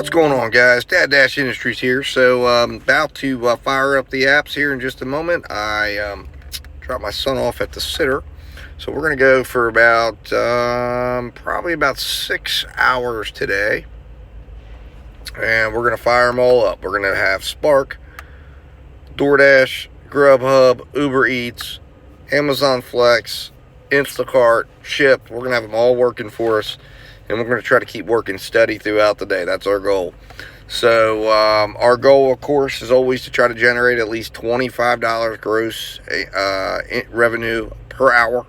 What's going on, guys? Doordash Industries here. So about to fire up the apps here in just a moment. I dropped my son off at the sitter, so we're going to go for about probably about 6 hours today, and we're going to fire them all up. We're going to have Spark, Doordash, Grubhub, Uber Eats, Amazon Flex, Instacart, Ship. We're going to have them all working for us, and we're going to try to keep working steady throughout the day. That's our goal. So our goal, of course, is always to try to generate at least $25 gross revenue per hour.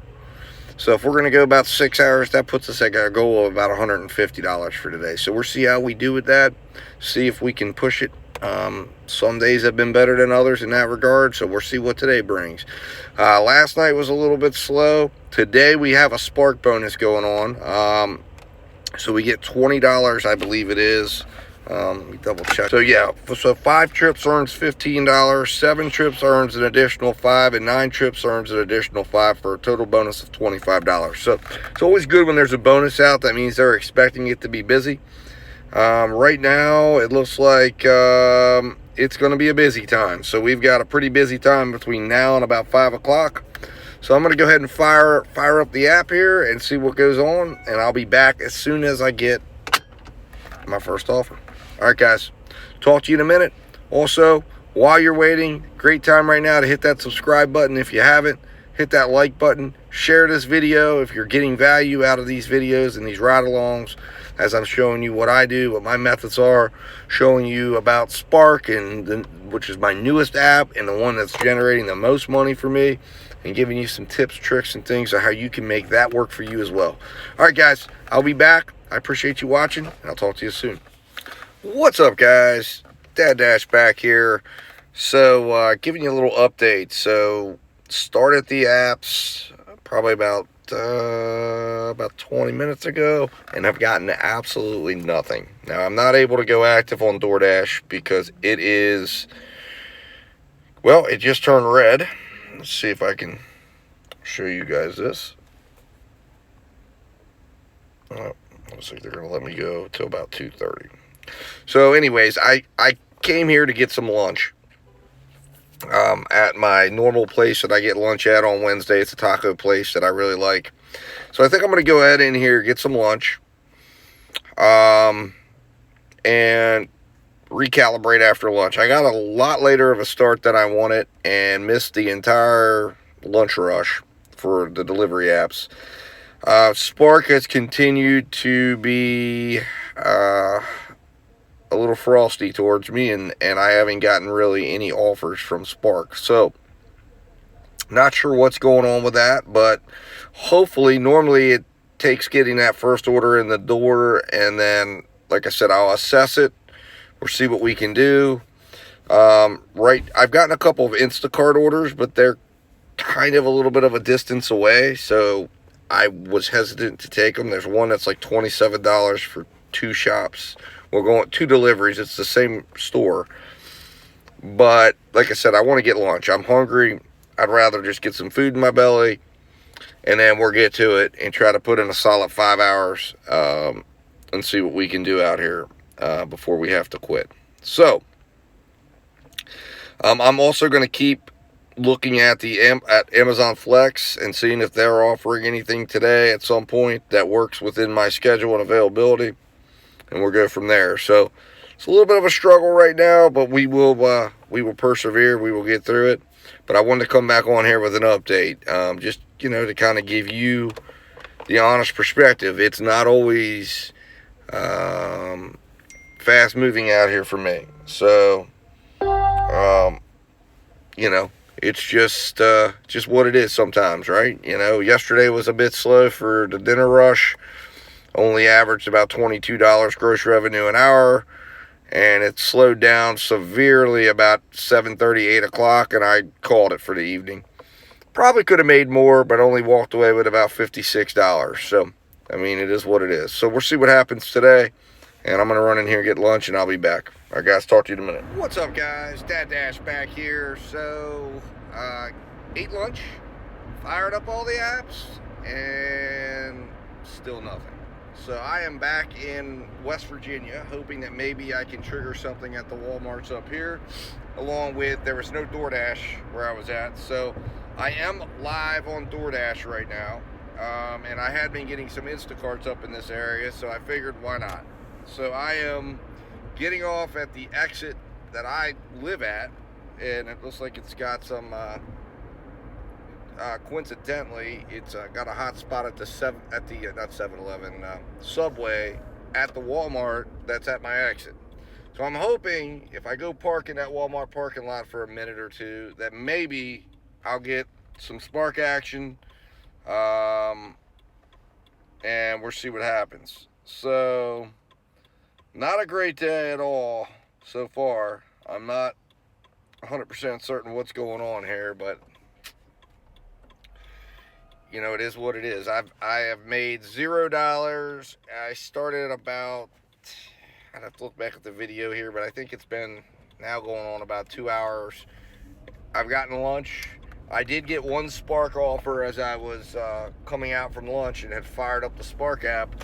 So if we're going to go about 6 hours, that puts us at a goal of about $150 for today. So we'll see how we do with that, see if we can push it. Some days have been better than others in that regard, so we'll see what today brings. Last night was a little bit slow. Today we have a Spark bonus going on. So we get $20, I believe it is. Let me double check. So yeah, so 5 trips earns $15, 7 trips earns an additional $5, and 9 trips earns an additional $5 for a total bonus of $25. So it's always good when there's a bonus out. That means they're expecting it to be busy. Right now it looks like it's going to be a busy time. So we've got a pretty busy time between now and about 5 o'clock. So I'm going to go ahead and fire up the app here and see what goes on, and I'll be back as soon as I get my first offer. All right, guys, talk to you in a minute. Also, while you're waiting, great time right now to hit that subscribe button if you haven't. Hit that like button. Share this video if you're getting value out of these videos and these ride-alongs, as I'm showing you what I do, what my methods are, showing you about Spark, which is my newest app and the one that's generating the most money for me, and giving you some tips, tricks, and things on how you can make that work for you as well. All right, guys, I'll be back. I appreciate you watching, and I'll talk to you soon. What's up, guys? Doordash back here. So, giving you a little update. So, started the apps probably about 20 minutes ago, and I've gotten absolutely nothing. Now, I'm not able to go active on Doordash because it is, well, it just turned red. Let's see if I can show you guys this. Looks like they're going to let me go till about 2:30. So anyways, I came here to get some lunch at my normal place that I get lunch at on Wednesday. It's a taco place that I really like. So I think I'm going to go ahead in here, get some lunch, and recalibrate after lunch. I got a lot later of a start than I wanted and missed the entire lunch rush for the delivery apps. Spark has continued to be a little frosty towards me, and I haven't gotten really any offers from Spark. So not sure what's going on with that, but hopefully, normally it takes getting that first order in the door, and then, like I said, I'll assess it. We'll see what we can do. I've gotten a couple of Instacart orders, but they're kind of a little bit of a distance away, so I was hesitant to take them. There's one that's like $27 for 2 shops. We're going 2 deliveries. It's the same store. But like I said, I want to get lunch. I'm hungry. I'd rather just get some food in my belly, and then we'll get to it and try to put in a solid 5 hours and see what we can do out here before we have to quit. So I'm also going to keep looking at at Amazon Flex and seeing if they're offering anything today at some point that works within my schedule and availability, and we'll go from there. So it's a little bit of a struggle right now, but we will persevere. We will get through it. But I wanted to come back on here with an update, just to kind of give you the honest perspective. It's not always fast moving out here for me. So it's just what it is sometimes, right? Yesterday was a bit slow for the dinner rush. Only averaged about $22 gross revenue an hour, and it slowed down severely about 7:30, 8 o'clock, and I called it for the evening. Probably could have made more, but only walked away with about $56. So, I mean, it is what it is. So we'll see what happens today, and I'm going to run in here and get lunch, and I'll be back. All right, guys, talk to you in a minute. What's up, guys? Doordash back here. So, ate lunch, fired up all the apps, and still nothing. So I am back in West Virginia, hoping that maybe I can trigger something at the Walmarts up here, along with, there was no DoorDash where I was at, so I am live on DoorDash right now, and I had been getting some Instacarts up in this area, so I figured why not. So I am getting off at the exit that I live at, and it looks like it's got some coincidentally, it's got a hot spot at the not 7-Eleven, Subway at the Walmart that's at my exit. So I'm hoping if I go park in that Walmart parking lot for a minute or two, that maybe I'll get some spark action, and we'll see what happens. So, not a great day at all so far. I'm not 100% certain what's going on here, but you know, it is what it is. I have made $0. I started about, I'd have to look back at the video here, but I think it's been now going on about 2 hours. I've gotten lunch. I did get one Spark offer as I was coming out from lunch and had fired up the Spark app,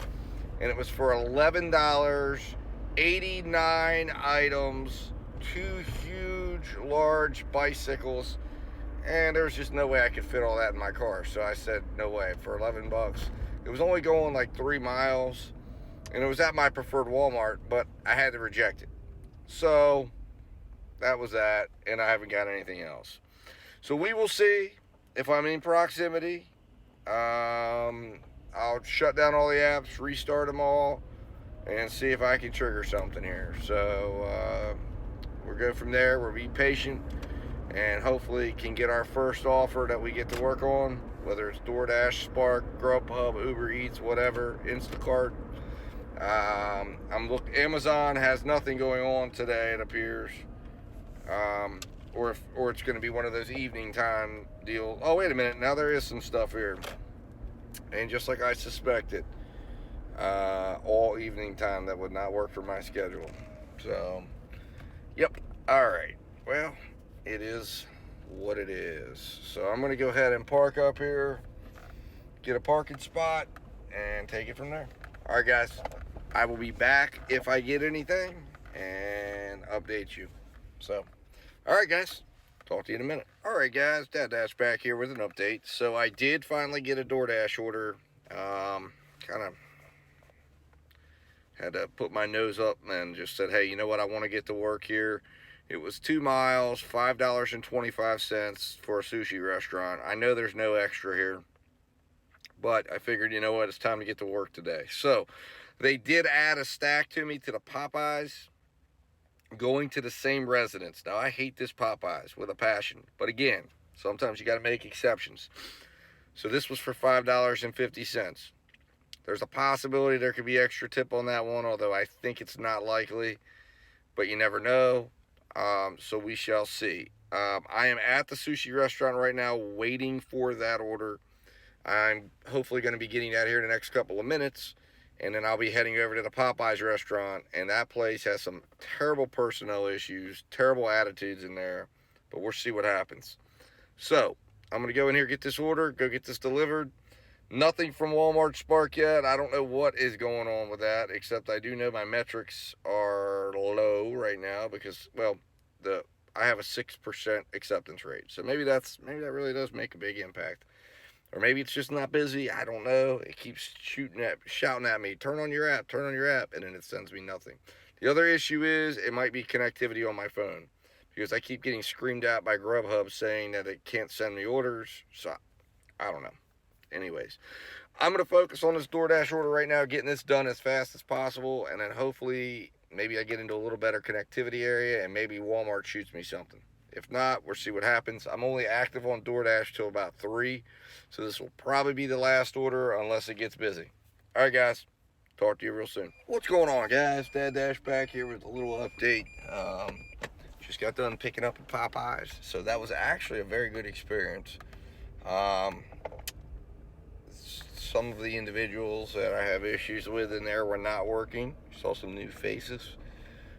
and it was for $11, 89 items, 2 huge, large bicycles. And there was just no way I could fit all that in my car. So I said, no way, for 11 bucks. It was only going like 3 miles. And it was at my preferred Walmart, but I had to reject it. So that was that. And I haven't got anything else. So we will see if I'm in proximity. I'll shut down all the apps, restart them all, and see if I can trigger something here. So we'll go from there. We'll be patient. And hopefully can get our first offer that we get to work on, whether it's DoorDash, Spark, Grubhub, Uber Eats, whatever, Instacart. Amazon has nothing going on today, it appears. Or it's going to be one of those evening time deals. Oh, wait a minute. Now there is some stuff here. And just like I suspected, all evening time, that would not work for my schedule. So, yep. All right. Well, it is what it is. So I'm going to go ahead and park up here, get a parking spot, and take it from there. All right, guys. I will be back if I get anything and update you. So, all right, guys. Talk to you in a minute. All right, guys. Dash back here with an update. So I did finally get a DoorDash order. Kind of had to put my nose up and just said, hey, you know what? I want to get to work here. It was 2 miles, $5.25 for a sushi restaurant. I know there's no extra here, but I figured, you know what, it's time to get to work today. So they did add a stack to me to the Popeyes, going to the same residence. Now, I hate this Popeyes with a passion, but again, sometimes you got to make exceptions. So this was for $5.50. There's a possibility there could be extra tip on that one, although I think it's not likely, but you never know. So we shall see. I am at the sushi restaurant right now waiting for that order. I'm hopefully going to be getting that here in the next couple of minutes, and then I'll be heading over to the Popeyes restaurant, and that place has some terrible personnel issues, terrible attitudes in there, but we'll see what happens. So I'm going to go in here, get this order, go get this delivered. Nothing from Walmart Spark yet. I don't know what is going on with that, except I do know my metrics are low right now because, well, I have a 6% acceptance rate. So maybe that really does make a big impact. Or maybe it's just not busy. I don't know. It keeps shouting at me, turn on your app, and then it sends me nothing. The other issue is it might be connectivity on my phone because I keep getting screamed at by Grubhub saying that it can't send me orders. So I don't know. Anyways, I'm going to focus on this DoorDash order right now, getting this done as fast as possible, and then hopefully maybe I get into a little better connectivity area and maybe Walmart shoots me something. If not, we'll see what happens. I'm only active on DoorDash till about 3, so this will probably be the last order unless it gets busy. All right, guys. Talk to you real soon. What's going on, guys? Dash back here with a little update. Just got done picking up at Popeyes, so that was actually a very good experience. Some of the individuals that I have issues with in there were not working. Saw some new faces.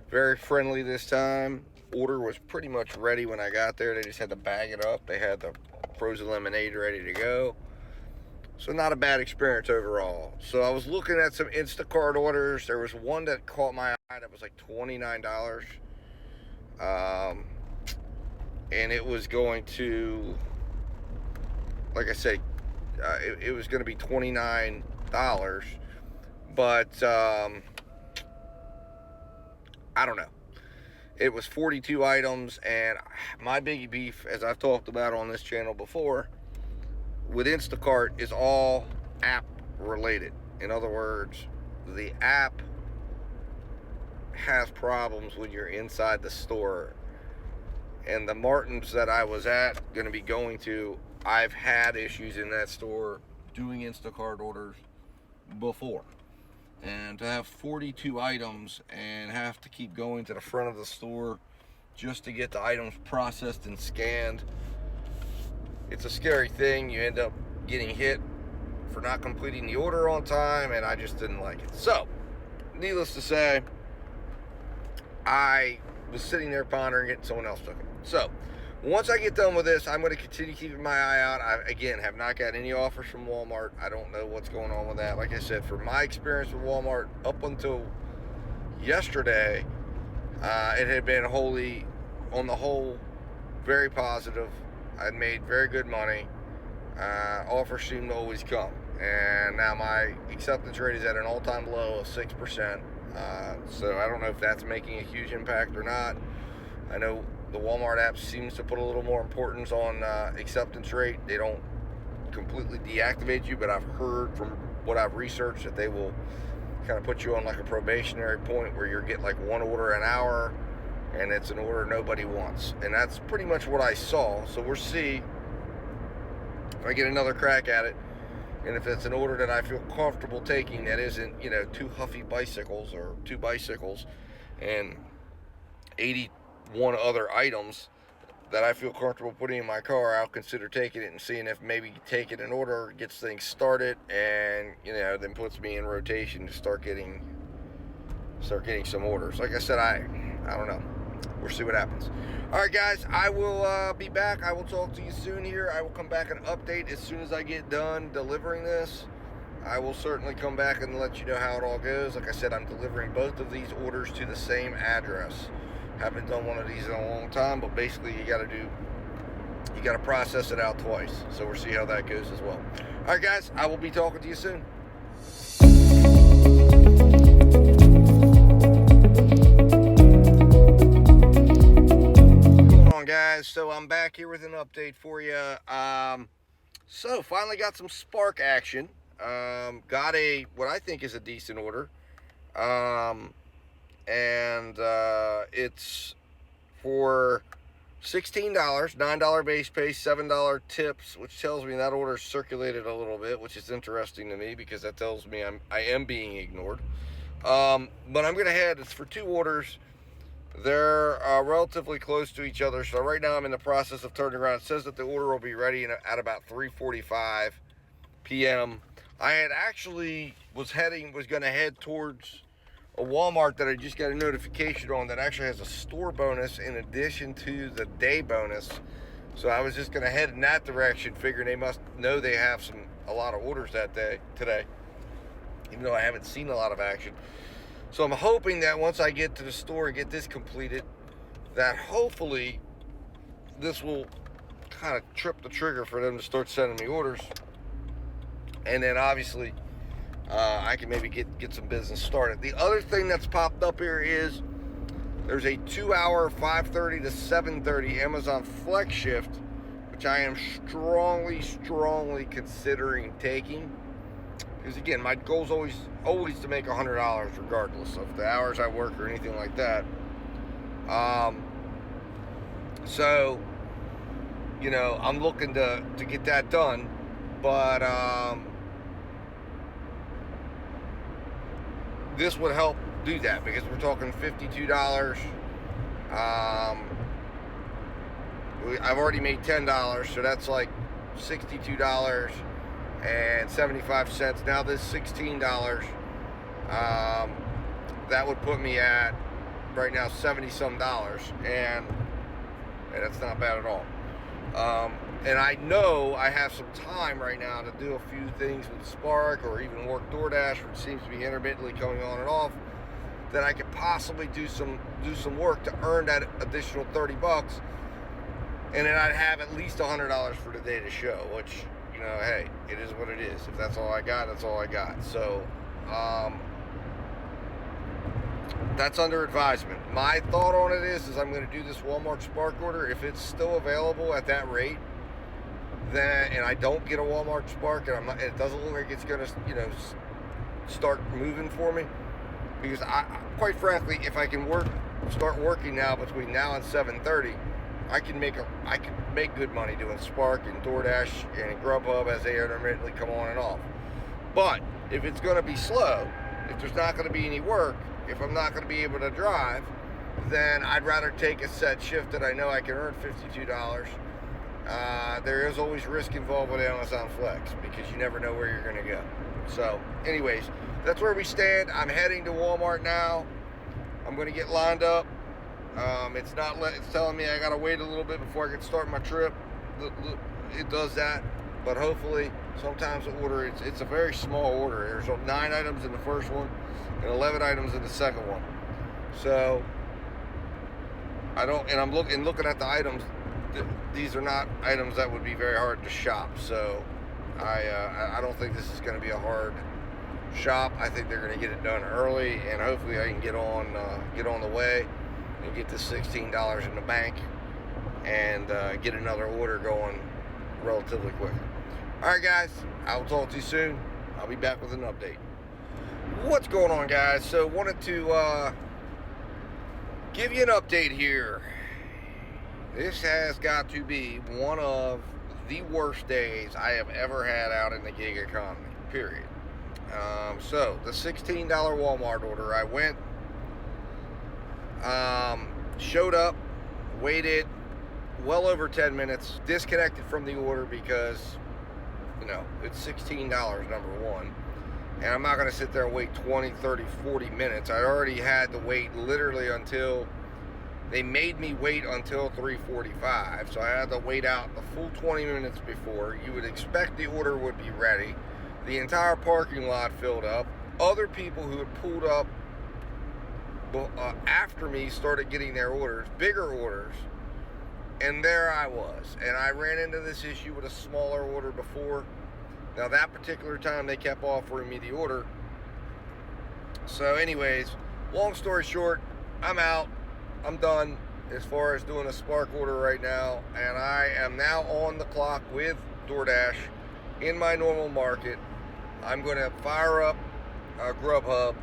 Very friendly this time. Order was pretty much ready when I got there. They just had to bag it up. They had the frozen lemonade ready to go. So not a bad experience overall. So I was looking at some Instacart orders. There was one that caught my eye that was like $29. And it was going to, like I said, it was going to be $29. But I don't know. It was 42 items, and my biggie beef, as I've talked about on this channel before, with Instacart is all app related. In other words, the app has problems when you're inside the store. And the Martins that I was going to be going to, I've had issues in that store doing Instacart orders before. And to have 42 items and have to keep going to the front of the store just to get the items processed and scanned, it's a scary thing. You end up getting hit for not completing the order on time, and I just didn't like it. So, needless to say, I was sitting there pondering it, and someone else took it. So, once I get done with this, I'm going to continue keeping my eye out. I, again, have not got any offers from Walmart. I don't know what's going on with that. Like I said, from my experience with Walmart up until yesterday, it had been wholly, on the whole, very positive. I'd made very good money. Offers seem to always come. And now my acceptance rate is at an all-time low of 6%. So I don't know if that's making a huge impact or not. I know the Walmart app seems to put a little more importance on acceptance rate. They don't completely deactivate you, but I've heard from what I've researched that they will kind of put you on like a probationary point where you're getting like one order an hour, and it's an order nobody wants. And that's pretty much what I saw. So we'll see if I get another crack at it, and if it's an order that I feel comfortable taking that isn't, you know, two huffy bicycles or two bicycles and 81 other items that I feel comfortable putting in my car, I'll consider taking it and seeing if maybe taking an order gets things started, and, you know, then puts me in rotation to start getting some orders. Like I said, I don't know. We'll see what happens. All right, guys, I will be back. I will talk to you soon here. I will come back and update as soon as I get done delivering this. I will certainly come back and let you know how it all goes. Like I said, I'm delivering both of these orders to the same address. Haven't done one of these in a long time, but basically you got to process it out twice. So we'll see how that goes as well. All right, guys, I will be talking to you soon. What's going on, guys? So I'm back here with an update for you. So finally got some Spark action. Got what I think is a decent order. And it's for $16, $9 base pay, $7 tips, which tells me that order circulated a little bit, which is interesting to me because that tells me I am being ignored. But I'm going to head, it's for two orders. They're relatively close to each other, so right now I'm in the process of turning around. It says that the order will be ready at about 3:45 p.m. I had actually was going to head towards a Walmart that I just got a notification on that actually has a store bonus in addition to the day bonus. So I was just going to head in that direction, figuring they must know they have a lot of orders today, even though I haven't seen a lot of action. So I'm hoping that once I get to the store and get this completed, that hopefully this will kind of trip the trigger for them to start sending me orders. And then obviously I can maybe get some business started. The other thing that's popped up here is there's a 2-hour 5:30 to 7:30 Amazon Flex shift, which I am strongly considering taking. Because again, my goal is always to make $100 regardless of the hours I work or anything like that. So, you know, I'm looking to get that done, but this would help do that because we're talking $52. I've already made $10, so that's like $62.75. Now this $16, that would put me at right now $70 some, and that's not bad at all. and I know I have some time right now to do a few things with Spark or even work DoorDash, which seems to be intermittently coming on and off, that I could possibly do some work to earn that additional 30 bucks, and then I'd have at least $100 for the day to show, which, you know, hey, it is what it is. If that's all I got, that's all I got. So that's under advisement. My thought on it is I'm going to do this Walmart Spark order. If it's still available at that rate, then, and I don't get a Walmart Spark, and it doesn't look like it's going to, you know, start moving for me, because I quite frankly, if I can start working now between now and 7:30, I can make good money doing Spark and DoorDash and Grubhub as they intermittently come on and off. But if it's going to be slow, if there's not going to be any work, if I'm not going to be able to drive, then I'd rather take a set shift that I know I can earn $52. There is always risk involved with Amazon Flex, because you never know where you're going to go. So anyways, that's where we stand. I'm heading to Walmart now. I'm going to get lined up. It's telling me I got to wait a little bit before I can start my trip. It does that, but hopefully sometimes the order, it's a very small order. There's 9 items in the first one and 11 items in the second one. So I'm looking at the items. These are not items that would be very hard to shop. So I don't think this is going to be a hard shop. I think they're going to get it done early, and hopefully I can get on the way and get this $16 in the bank and get another order going relatively quickly. All right, guys, I will talk to you soon. I'll be back with an update. What's going on, guys? So wanted to give you an update here. This has got to be one of the worst days I have ever had out in the gig economy, period. So the $16 Walmart order, I went, showed up, waited well over 10 minutes, disconnected from the order because, you know, it's $16, number one, and I'm not going to sit there and wait 20, 30, 40 minutes. I already had to wait literally until, they made me wait until 3:45, so I had to wait out the full 20 minutes before. You would expect the order would be ready. The entire parking lot filled up. Other people who had pulled up after me started getting their orders, bigger orders, and there I was. And I ran into this issue with a smaller order before. Now that particular time they kept offering me the order. So anyways, long story short, I'm out. I'm done as far as doing a Spark order right now, and I am now on the clock with DoorDash in my normal market. I'm going to fire up Grubhub,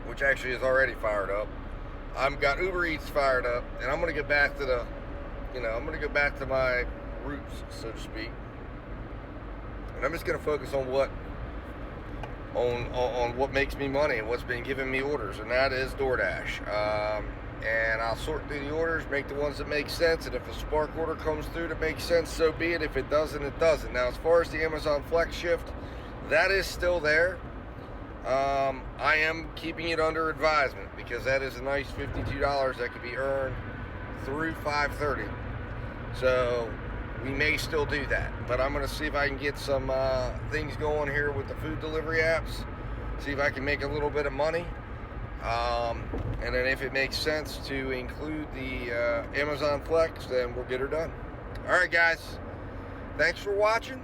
which actually is already fired up. I've got Uber Eats fired up, and I'm going to get back to I'm going to go back to my roots, so to speak. And I'm just going to focus on what makes me money and what's been giving me orders, and that is DoorDash. And I'll sort through the orders, make the ones that make sense, and if a Spark order comes through that makes sense, so be it. If it doesn't, it doesn't. Now, as far as the Amazon Flex shift, that is still there. I am keeping it under advisement because that is a nice $52 that could be earned through 5:30. So we may still do that, but I'm going to see if I can get some things going here with the food delivery apps, see if I can make a little bit of money, and then if it makes sense to include the Amazon Flex, then we'll get her done. All right, guys, thanks for watching.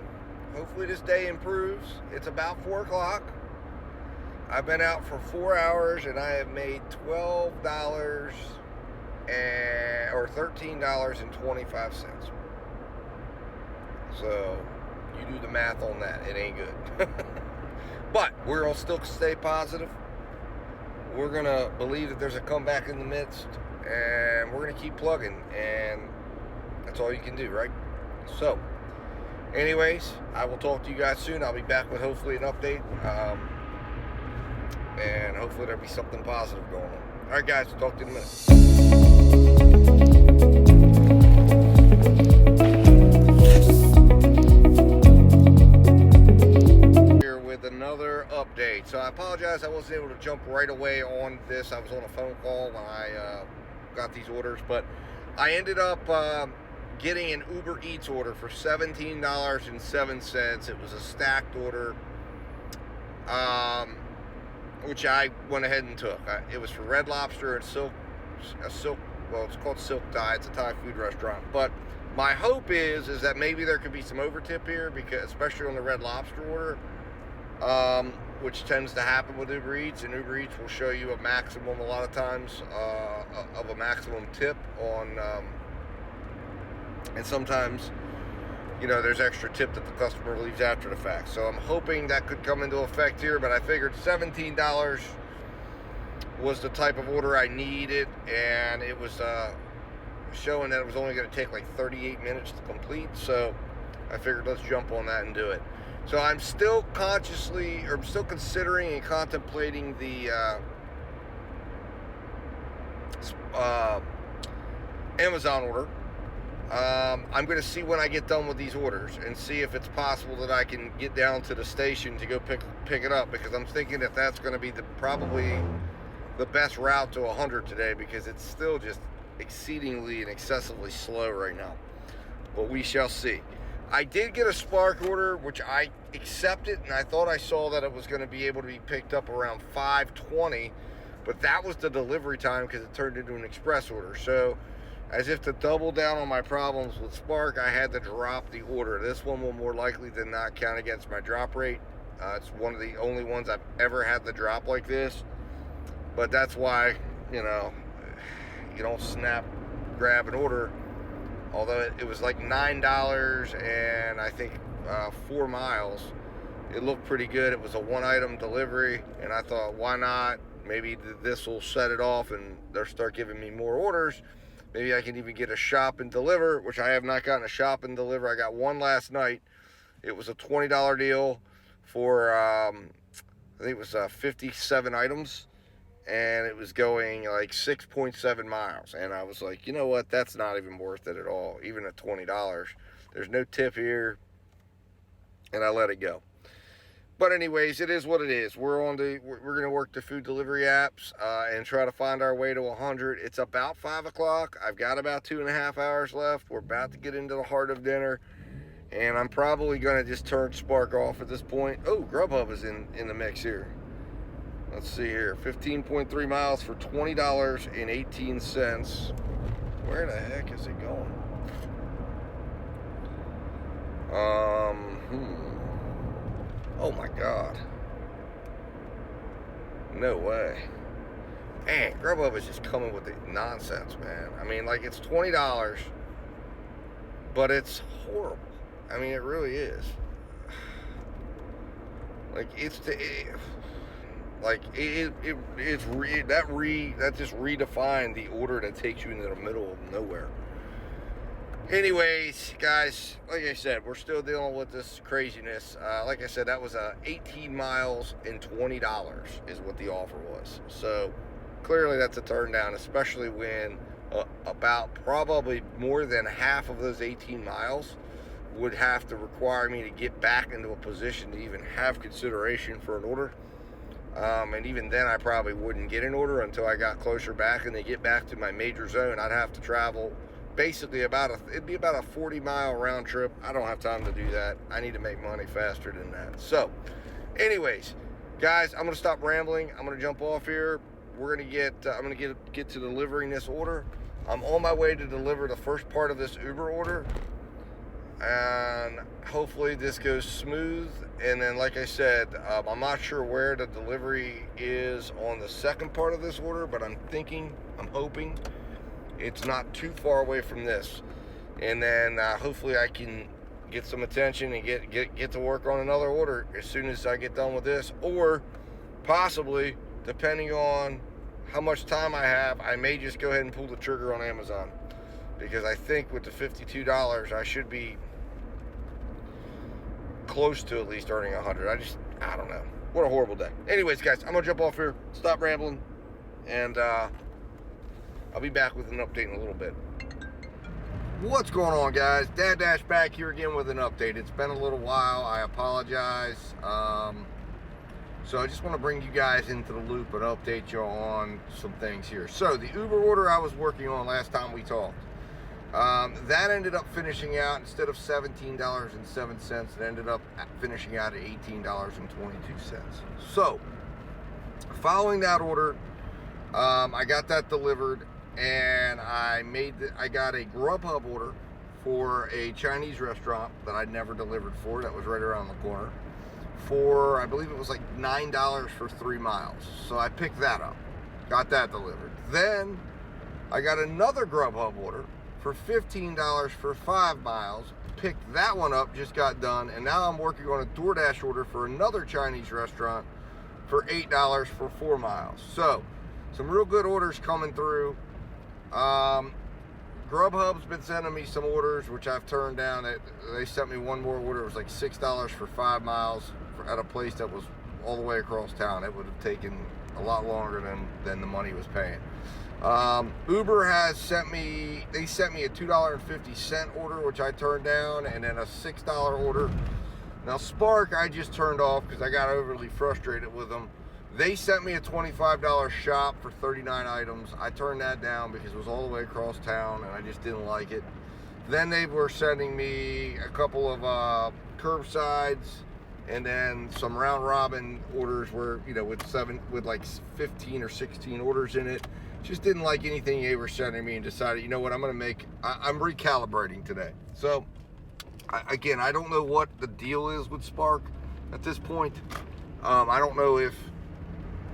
Hopefully this day improves. It's about 4 o'clock. I've been out for 4 hours, and I have made $12 or $13.25. So you do the math on that. It ain't good. But we're going to still stay positive. We're going to believe that there's a comeback in the midst, and we're going to keep plugging, and that's all you can do, right? So anyways, I will talk to you guys soon. I'll be back with hopefully an update, and hopefully there'll be something positive going on. All right, guys, talk to you in a minute. Here with another update. So I apologize I wasn't able to jump right away on this. I was on a phone call when I got these orders, but I ended up getting an Uber Eats order for $17.07. It was a stacked order, which I went ahead and took. It was for Red Lobster and well, it's called Silk Thai. It's a Thai food restaurant. But my hope is that maybe there could be some overtip here, because especially on the Red Lobster order, which tends to happen with Uber Eats, and Uber Eats will show you a maximum, a lot of times, of a maximum tip on, and sometimes, you know, there's extra tip that the customer leaves after the fact. So I'm hoping that could come into effect here, but I figured $17 was the type of order I needed, and it was showing that it was only going to take like 38 minutes to complete. So I figured let's jump on that and do it. So I'm still considering and contemplating the Amazon order. I'm going to see when I get done with these orders and see if it's possible that I can get down to the station to go pick it up, because I'm thinking that that's going to be probably the best route to 100 today, because it's still just exceedingly and excessively slow right now. But we shall see. I did get a Spark order, which I accepted, and I thought I saw that it was going to be able to be picked up around 5:20, but that was the delivery time because it turned into an express order. So, as if to double down on my problems with Spark, I had to drop the order. This one will more likely than not count against my drop rate. It's one of the only ones I've ever had to drop like this, but that's why, you know, you don't snap grab an order. Although it was like $9 and I think 4 miles. It looked pretty good. It was a one-item delivery, and I thought, why not? Maybe this will set it off and they'll start giving me more orders. Maybe I can even get a shop and deliver, which I have not gotten a shop and deliver. I got one last night. It was a $20 deal for, I think it was 57 items. And it was going like 6.7 miles. And I was like, you know what? That's not even worth it at all. Even at $20. There's no tip here. And I let it go. But anyways, it is what it is. We're going to work the food delivery apps and try to find our way to 100. It's about 5 o'clock. I've got about 2.5 hours left. We're about to get into the heart of dinner. And I'm probably going to just turn Spark off at this point. Oh, Grubhub is in the mix here. Let's see here, 15.3 miles for $20.18. Where the heck is it going? Oh my God. No way. Man, Grubhub is just coming with the nonsense, man. I mean, like, it's $20, but it's horrible. I mean, it really is. Like, that just redefined the order that takes you into the middle of nowhere. Anyways, guys, like I said, we're still dealing with this craziness. Like I said, that was 18 miles and $20 is what the offer was. So clearly that's a turn down, especially when about probably more than half of those 18 miles would have to require me to get back into a position to even have consideration for an order. And even then, I probably wouldn't get an order until I got closer back, and they get back to my major zone. I'd have to travel basically it'd be about a 40-mile round trip. I don't have time to do that. I need to make money faster than that. So, anyways, guys, I'm gonna stop rambling. I'm gonna jump off here. We're gonna I'm gonna get to delivering this order. I'm on my way to deliver the first part of this Uber order. And hopefully this goes smooth. And then, like I said, I'm not sure where the delivery is on the second part of this order, but I'm hoping it's not too far away from this. And then hopefully I can get some attention and get to work on another order as soon as I get done with this. Or possibly, depending on how much time I have, I may just go ahead and pull the trigger on Amazon. Because I think with the $52, I should be close to at least earning 100. I don't know. What a horrible day. Anyways, guys, I'm going to jump off here, stop rambling, and I'll be back with an update in a little bit. What's going on, guys? Doordash back here again with an update. It's been a little while. I apologize. So I just want to bring you guys into the loop and update you on some things here. So the Uber order I was working on last time we talked. That ended up finishing out, instead of $17.07, it ended up finishing out at $18.22. So, following that order, I got that delivered, and I got a Grubhub order for a Chinese restaurant that I'd never delivered for, that was right around the corner, for, I believe it was like $9 for 3 miles. So I picked that up, got that delivered. Then I got another Grubhub order for $15 for 5 miles, picked that one up, just got done, and now I'm working on a Doordash order for another Chinese restaurant for $8 for 4 miles. So, some real good orders coming through. Grubhub's been sending me some orders, which I've turned down. They sent me one more order. It was like $6 for 5 miles at a place that was all the way across town. It would have taken a lot longer than the money was paying. Uber has sent me a $2.50 order, which I turned down, and then a $6 order. Now Spark, I just turned off because I got overly frustrated with them. They sent me a $25 shop for 39 items. I turned that down because it was all the way across town and I just didn't like it. Then they were sending me a couple of curbsides, and then some round robin orders where, with like 15 or 16 orders in it. Just didn't like anything they were sending me, and decided, you know what, I'm recalibrating today. So, again, I don't know what the deal is with Spark at this point. I don't know if,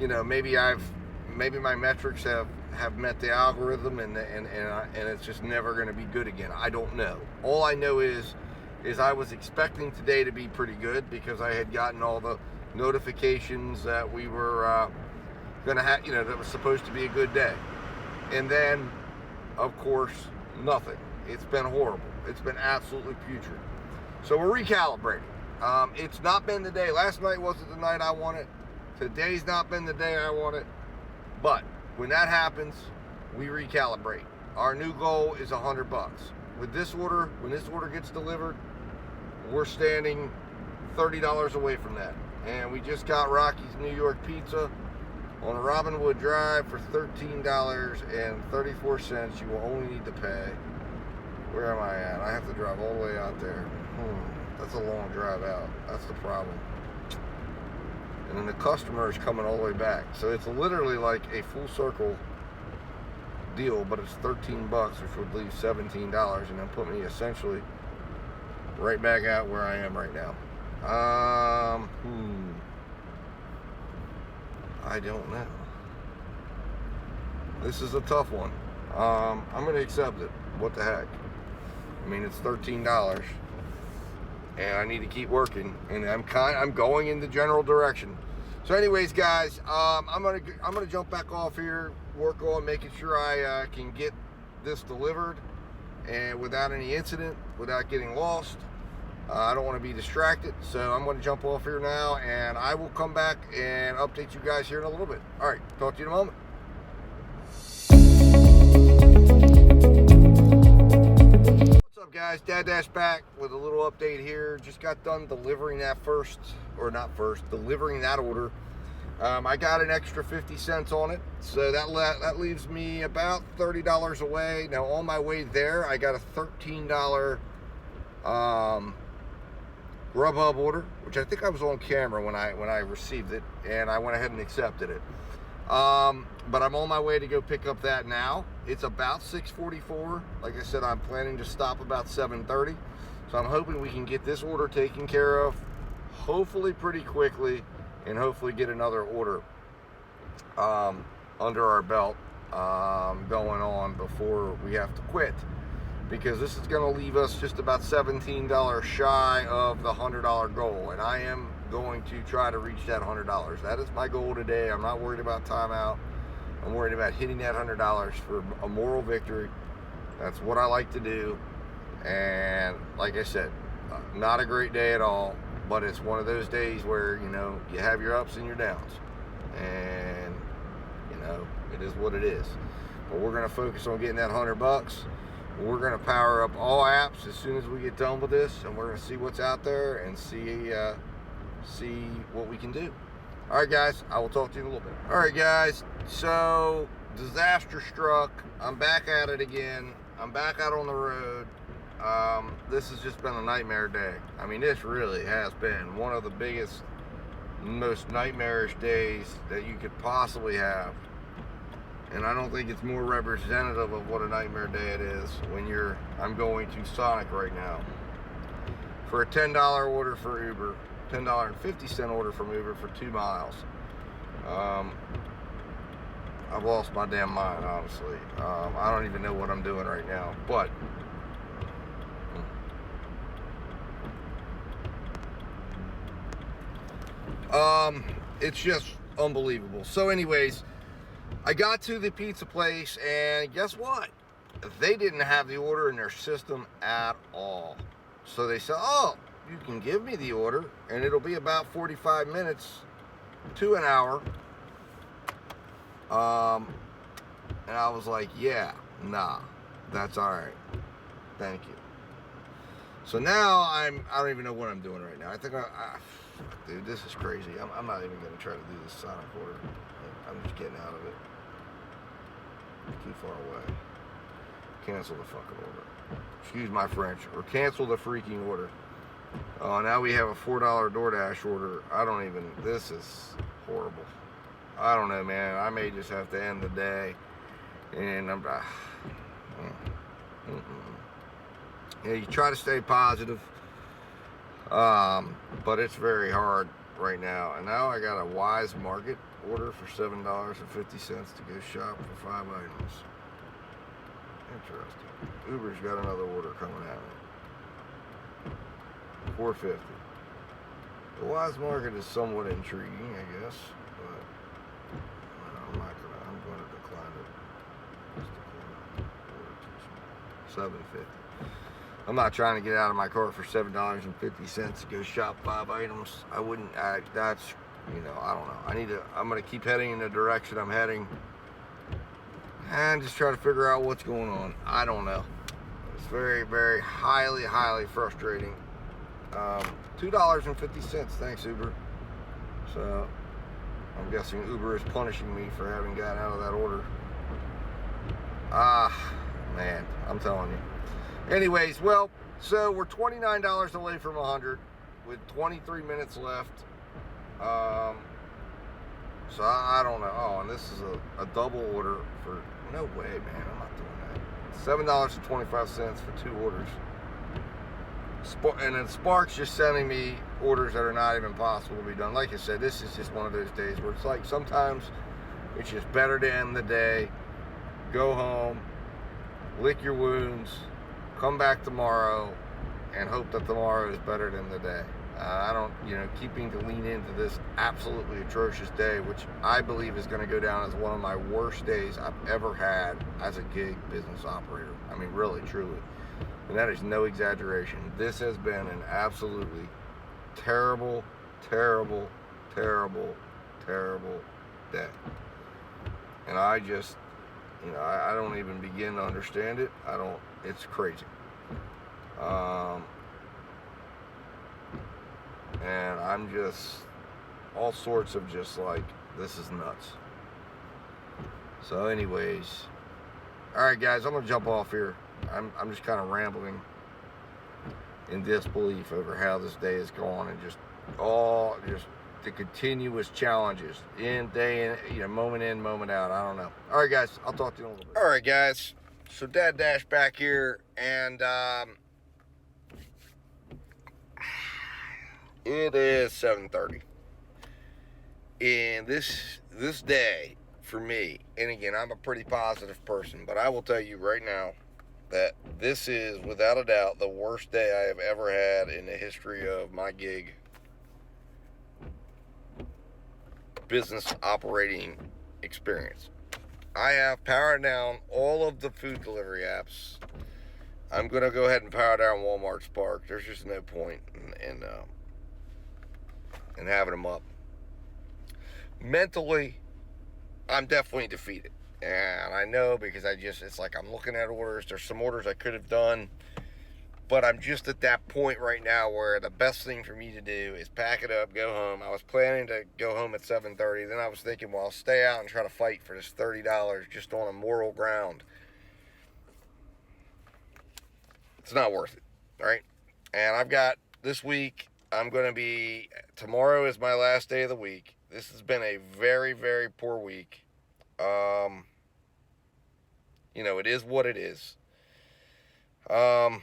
maybe my metrics have met the algorithm, and it's just never going to be good again. I don't know. All I know is I was expecting today to be pretty good, because I had gotten all the notifications that we were gonna have, that was supposed to be a good day. And then, of course, nothing. It's been horrible. It's been absolutely putrid. So we're recalibrating. It's not been the day. Last night wasn't the night I wanted. Today's not been the day I wanted. But when that happens, we recalibrate. Our new goal is $100. With this order, when this order gets delivered, we're standing $30 away from that. And we just got Rocky's New York Pizza on Robinwood Drive for $13.34. You will only need to pay. Where am I at? I have to drive all the way out there. That's a long drive out. That's the problem. And then the customer is coming all the way back. So it's literally like a full circle deal, but it's $13, which would leave $17, and then put me essentially right back out where I am right now. I don't know. This is a tough one. I'm going to accept it. What the heck? I mean, it's $13, and I need to keep working, and I'm going in the general direction. So, anyways, guys, I'm gonna jump back off here, work on making sure I can get this delivered, and without any incident, without getting lost. I don't want to be distracted, so I'm going to jump off here now, and I will come back and update you guys here in a little bit. All right, talk to you in a moment. What's up, guys? Dad Dash back with a little update here. Just got done delivering that delivering that order. I got an extra 50 cents on it, so that leaves me about $30 away. Now, on my way there, I got a $13 Grubhub order, which I think I was on camera when I received it, and I went ahead and accepted it. But I'm on my way to go pick up that now. It's about 6:44. Like I said, I'm planning to stop about 7:30. So I'm hoping we can get this order taken care of, hopefully pretty quickly, and hopefully get another order under our belt going on before we have to quit. Because this is going to leave us just about $17 shy of the $100 goal. And I am going to try to reach that $100. That is my goal today. I'm not worried about timeout. I'm worried about hitting that $100 for a moral victory. That's what I like to do. And like I said, not a great day at all. But it's one of those days where, you have your ups and your downs. And, it is what it is. But we're going to focus on getting that $100. We're going to power up all apps as soon as we get done with this, and we're going to see what's out there and see what we can do. All right, guys, I will talk to you in a little bit. All right, guys, so disaster struck. I'm back at it again. I'm back out on the road. This has just been a nightmare day. I mean, this really has been one of the biggest, most nightmarish days that you could possibly have. And I don't think it's more representative of what a nightmare day it is when I'm going to Sonic right now for a $10 order for Uber, $10.50 order from Uber for 2 miles. I've lost my damn mind, honestly. I don't even know what I'm doing right now, but it's just unbelievable. So anyways, I got to the pizza place, and guess what? They didn't have the order in their system at all. So they said, oh, you can give me the order, and it'll be about 45 minutes to an hour. And I was like, yeah, nah, that's all right. Thank you. So now I don't even know what I'm doing right now. I think dude, this is crazy. I'm not even going to try to do this Sonic order. I'm just getting out of it. Too far away. Cancel the fucking order. Excuse my French. Or cancel the freaking order. Now we have a $4 Doordash order. This is horrible. I don't know, man. I may just have to end the day. And I'm yeah, you try to stay positive. But it's very hard right now. And now I got a Wise Market order for $7.50 to go shop for 5 items. Interesting. Uber's got another order coming at me. $4.50. The Wise Market is somewhat intriguing, I guess, but I'm going to decline it. Just decline it. Order too small. $7.50. I'm not trying to get out of my car for $7.50 to go shop 5 items. I don't know. I'm going to keep heading in the direction I'm heading and just try to figure out what's going on. I don't know. It's very, very highly, highly frustrating. $2.50. Thanks, Uber. So I'm guessing Uber is punishing me for having gotten out of that order. Man, I'm telling you. Anyways, well, so we're $29 away from 100 with 23 minutes left. So I don't know. Oh, and this is a double order for, no way, man, I'm not doing that. $7.25 for 2 orders. And then Spark's just sending me orders that are not even possible to be done. Like I said, this is just one of those days where it's like sometimes it's just better to end the day, go home, lick your wounds, come back tomorrow, and hope that tomorrow is better than the day. Keeping to lean into this absolutely atrocious day, which I believe is going to go down as one of my worst days I've ever had as a gig business operator. I mean, really, truly. And that is no exaggeration. This has been an absolutely terrible, terrible, terrible, terrible day. And I just, I don't even begin to understand it. It's crazy. And I'm just all sorts of just like, this is nuts. So anyways, all right, guys, I'm going to jump off here. I'm just kind of rambling in disbelief over how this day is going, and just the continuous challenges day in, moment in, moment out. I don't know. All right, guys, I'll talk to you in a little bit. All right, guys. So Dad Dash back here, and it is 7:30, and this day for me, and again, I'm a pretty positive person, but I will tell you right now that this is without a doubt the worst day I have ever had in the history of my gig business operating experience. I have powered down all of the food delivery apps. I'm going to go ahead and power down Walmart Spark. There's just no point in having them up. Mentally, I'm definitely defeated. And I know, because it's like I'm looking at orders. There's some orders I could have done, but I'm just at that point right now where the best thing for me to do is pack it up, go home. I was planning to go home at 7:30. Then I was thinking, well, I'll stay out and try to fight for this $30 just on a moral ground. It's not worth it, all right? And I've got this week, tomorrow is my last day of the week. This has been a very, very poor week. It is what it is. And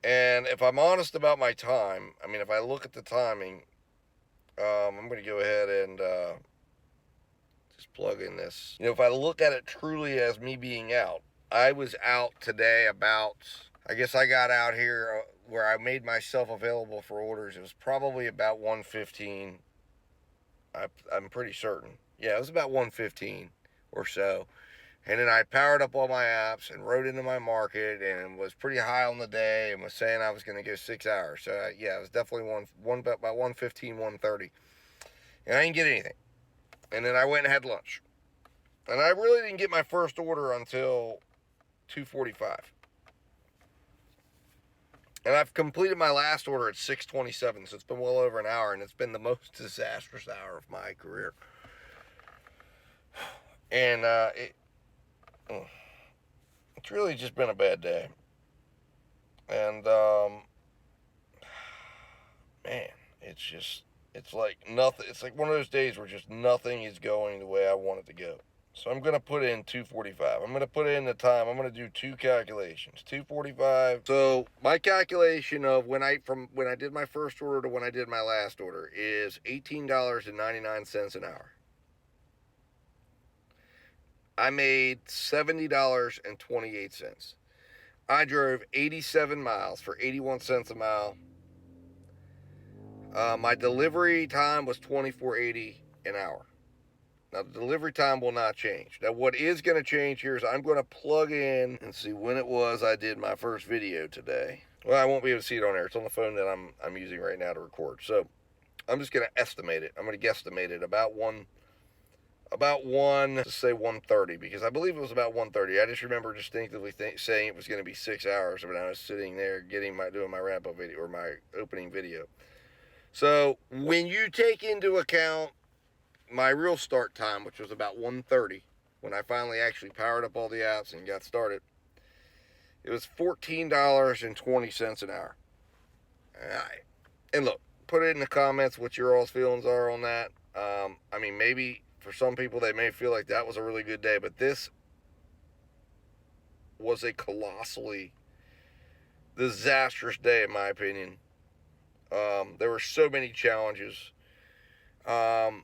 if I'm honest about my time, if I look at the timing, I'm going to go ahead and just plug in this. If I look at it truly as me being out, I was out today I guess I got out here where I made myself available for orders. It was probably about 1:15. I'm pretty certain. Yeah, it was about 1:15 or so. And then I powered up all my apps and rode into my market and was pretty high on the day and was saying I was going to go 6 hours. So, it was definitely about 1:15, 1:30. And I didn't get anything. And then I went and had lunch. And I really didn't get my first order until 2:45. And I've completed my last order at 6:27, so it's been well over an hour, and it's been the most disastrous hour of my career. And it's really just been a bad day. And, man, it's like nothing. It's like one of those days where just nothing is going the way I want it to go. So I'm going to put in 2:45. I'm going to put in the time. I'm going to do two calculations. 2:45. So my calculation of when I did my first order to when I did my last order is $18.99 an hour. I made $70.28. I drove 87 miles for 81 cents a mile. My delivery time was $24.80 an hour. Now, the delivery time will not change. Now, what is going to change here is I'm going to plug in and see when it was I did my first video today. Well, I won't be able to see it on there. It's on the phone that I'm using right now to record. So, I'm just going to estimate it. I'm going to guesstimate it about 1:30, because I believe it was about 1:30. I just remember distinctively saying it was going to be 6 hours when I was sitting there doing my wrap-up video or my opening video. So, when you take into account my real start time, which was about 1:30, when I finally actually powered up all the apps and got started, it was $14.20 an hour. And look, put it in the comments what your all's feelings are on that. Maybe for some people they may feel like that was a really good day, but this was a colossally disastrous day in my opinion. There were so many challenges. The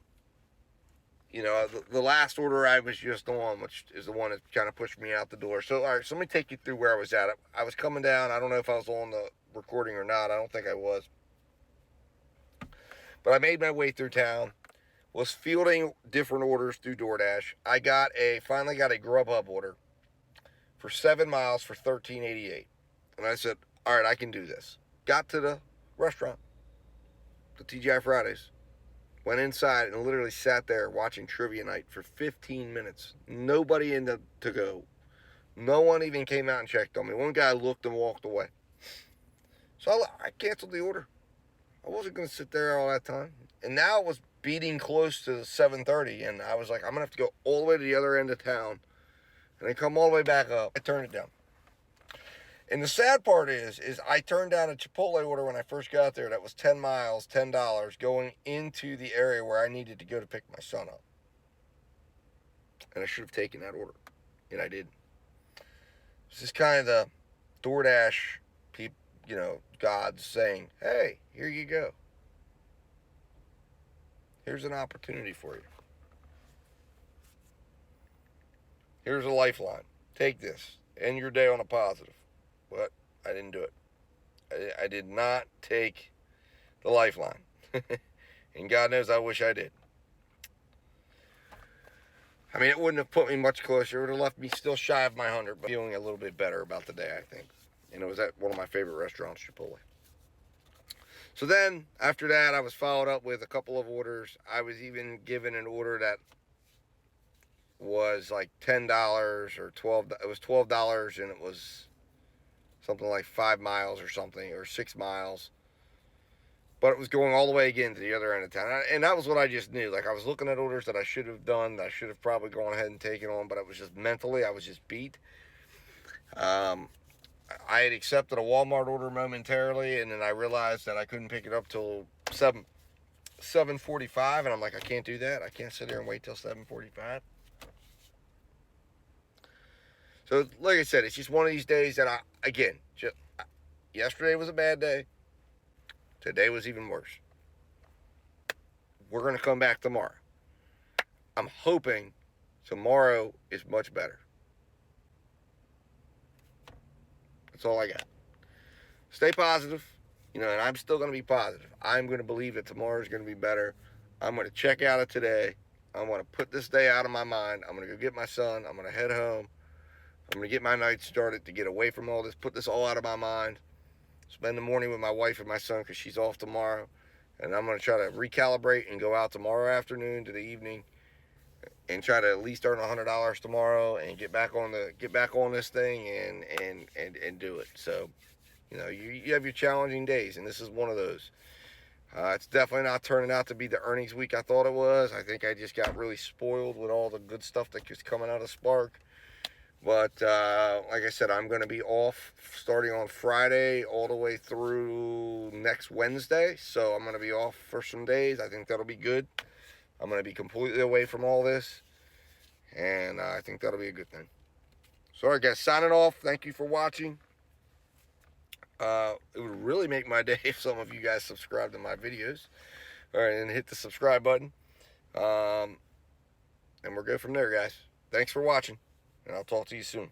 last order I was just on, which is the one that kind of pushed me out the door. So, all right, so let me take you through where I was at. I was coming down. I don't know if I was on the recording or not. I don't think I was. But I made my way through town, was fielding different orders through DoorDash. I finally got a Grubhub order for 7 miles for $13.88. And I said, all right, I can do this. Got to the restaurant, the TGI Fridays. Went inside and literally sat there watching trivia night for 15 minutes. Nobody in the to-go. No one even came out and checked on me. One guy looked and walked away. So I canceled the order. I wasn't going to sit there all that time. And now it was beating close to 7:30. And I was like, I'm going to have to go all the way to the other end of town. And then come all the way back up. I turned it down. And the sad part is I turned down a Chipotle order when I first got there that was 10 miles, $10, going into the area where I needed to go to pick my son up. And I should have taken that order. And I didn't. This is kind of the DoorDash gods saying, hey, here you go. Here's an opportunity for you. Here's a lifeline. Take this. End your day on a positive. But I didn't do it. I did not take the lifeline. And God knows I wish I did. It wouldn't have put me much closer. It would have left me still shy of my 100, but feeling a little bit better about the day, I think. And it was at one of my favorite restaurants, Chipotle. So then, after that, I was followed up with a couple of orders. I was even given an order that was like $10 or $12. It was $12, and it was something like 5 miles or something, or 6 miles. But it was going all the way again to the other end of town. And that was what I just knew. Like, I was looking at orders that I should have done, that I should have probably gone ahead and taken on, but it was just mentally, I was just beat. I had accepted a Walmart order momentarily, and then I realized that I couldn't pick it up till 7:45, and I'm like, I can't do that. I can't sit there and wait till 7:45. So, like I said, it's just one of these days that yesterday was a bad day. Today was even worse. We're going to come back tomorrow. I'm hoping tomorrow is much better. That's all I got. Stay positive, and I'm still going to be positive. I'm going to believe that tomorrow is going to be better. I'm going to check out of today. I'm going to put this day out of my mind. I'm going to go get my son. I'm going to head home. I'm going to get my night started to get away from all this, put this all out of my mind, spend the morning with my wife and my son because she's off tomorrow. And I'm going to try to recalibrate and go out tomorrow afternoon to the evening and try to at least earn $100 tomorrow and get back on this thing and do it. So, you have your challenging days, and this is one of those. It's definitely not turning out to be the earnings week I thought it was. I think I just got really spoiled with all the good stuff that was coming out of Spark. But like I said, I'm going to be off starting on Friday all the way through next Wednesday. So I'm going to be off for some days. I think that'll be good. I'm going to be completely away from all this. And I think that'll be a good thing. So, all right, guys, signing off. Thank you for watching. It would really make my day if some of you guys subscribe to my videos. All right, and hit the subscribe button. And we'll go from there, guys. Thanks for watching. And I'll talk to you soon.